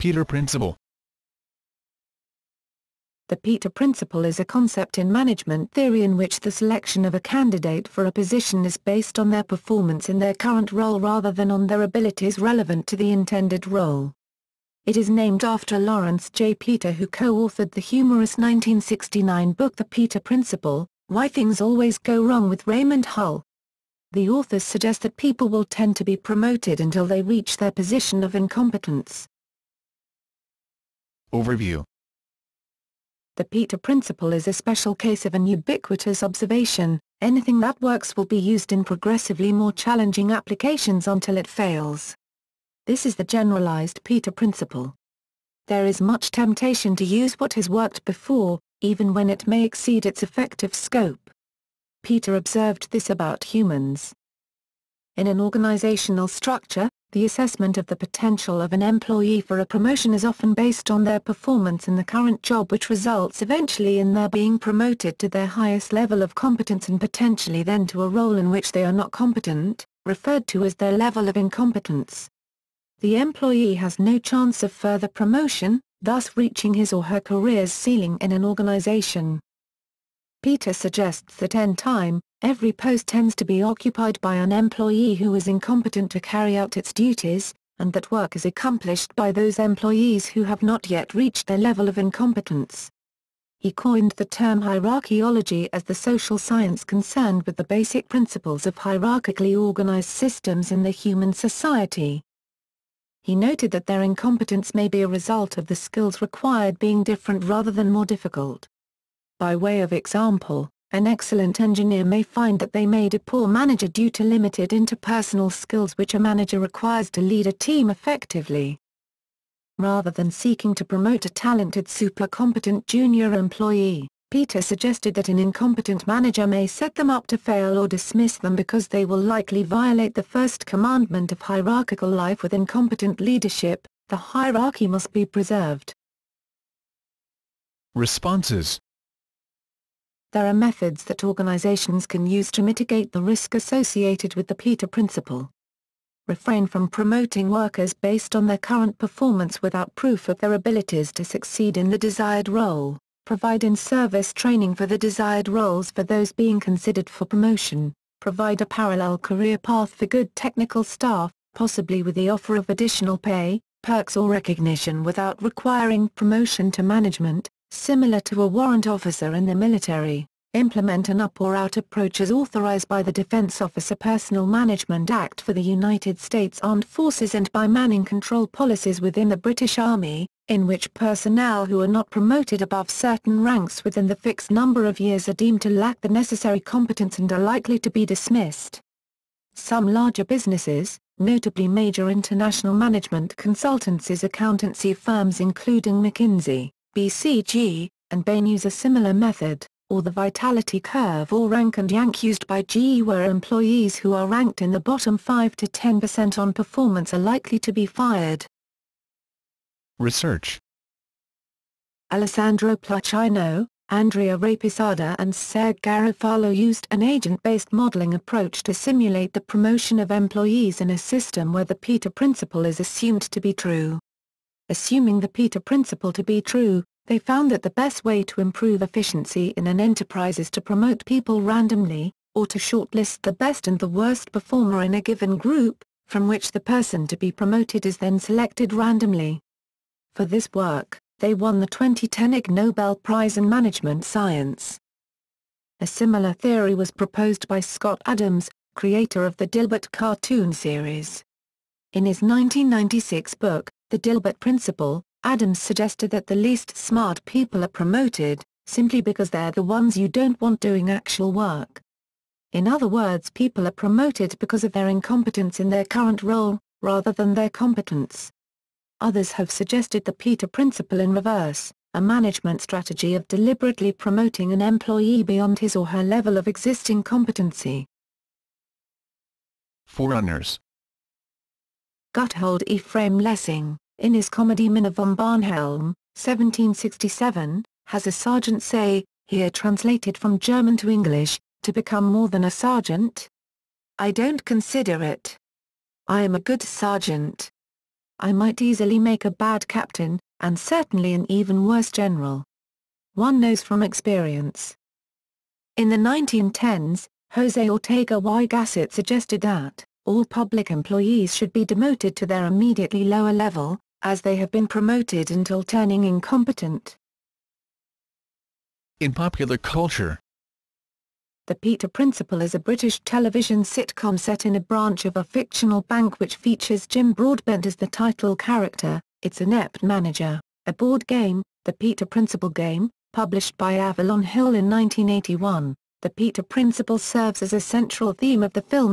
Peter Principle. The Peter Principle is a concept in management theory in which the selection of a candidate for a position is based on their performance in their current role rather than on their abilities relevant to the intended role. It is named after Laurence J. Peter, who co-authored the humorous 1969 book The Peter Principle, Why Things Always Go Wrong with Raymond Hull. The authors suggest that people will tend to be promoted until they reach their position of incompetence. Overview. The Peter Principle is a special case of an ubiquitous observation: anything that works will be used in progressively more challenging applications until it fails. This is the generalized Peter Principle. There is much temptation to use what has worked before, even when it may exceed its effective scope. Peter observed this about humans. In an organizational structure, the assessment of the potential of an employee for a promotion is often based on their performance in the current job, which results eventually in their being promoted to their highest level of competence and potentially then to a role in which they are not competent, referred to as their level of incompetence. The employee has no chance of further promotion, thus reaching his or her career's ceiling in an organization. Peter suggests that in time, every post tends to be occupied by an employee who is incompetent to carry out its duties, and that work is accomplished by those employees who have not yet reached their level of incompetence. He coined the term hierarchiology as the social science concerned with the basic principles of hierarchically organized systems in the human society. He noted that their incompetence may be a result of the skills required being different rather than more difficult. By way of example, an excellent engineer may find that they made a poor manager due to limited interpersonal skills which a manager requires to lead a team effectively. Rather than seeking to promote a talented super-competent junior employee, Peter suggested that an incompetent manager may set them up to fail or dismiss them because they will likely violate the first commandment of hierarchical life. With incompetent leadership, the hierarchy must be preserved. Responses. There are methods that organizations can use to mitigate the risk associated with the Peter Principle. Refrain from promoting workers based on their current performance without proof of their abilities to succeed in the desired role. Provide in-service training for the desired roles for those being considered for promotion. Provide a parallel career path for good technical staff, possibly with the offer of additional pay, perks or recognition without requiring promotion to management, similar to a warrant officer in the military. Implement an up or out approach as authorized by the Defense Officer Personnel Management Act for the United States Armed Forces and by manning control policies within the British Army, in which personnel who are not promoted above certain ranks within the fixed number of years are deemed to lack the necessary competence and are likely to be dismissed. Some larger businesses, notably major international management consultancies, accountancy firms including McKinsey, BCG, and Bain use a similar method, or the vitality curve or rank and yank used by GE, where employees who are ranked in the bottom 5 to 10% on performance are likely to be fired. Research. Alessandro Placino, Andrea Rapisada and Serge Garofalo used an agent-based modeling approach to simulate the promotion of employees in a system where the Peter Principle is assumed to be true. Assuming the Peter Principle to be true, they found that the best way to improve efficiency in an enterprise is to promote people randomly, or to shortlist the best and the worst performer in a given group, from which the person to be promoted is then selected randomly. For this work, they won the 2010 Ig Nobel Prize in Management Science. A similar theory was proposed by Scott Adams, creator of the Dilbert cartoon series. In his 1996 book, The Dilbert Principle, Adams suggested that the least smart people are promoted, simply because they're the ones you don't want doing actual work. In other words, people are promoted because of their incompetence in their current role, rather than their competence. Others have suggested the Peter Principle in reverse, a management strategy of deliberately promoting an employee beyond his or her level of existing competency. Forerunners. Gotthold Ephraim Lessing, in his comedy Minna von Barnhelm, 1767, has a sergeant say, here translated from German to English, to become more than a sergeant? I don't consider it. I am a good sergeant. I might easily make a bad captain, and certainly an even worse general. One knows from experience. In the 1910s, José Ortega y Gasset suggested that all public employees should be demoted to their immediately lower level, as they have been promoted until turning incompetent. In popular culture, The Peter Principle is a British television sitcom set in a branch of a fictional bank which features Jim Broadbent as the title character. It's an inept manager, a board game, The Peter Principle Game, published by Avalon Hill in 1981. The Peter Principle serves as a central theme of the film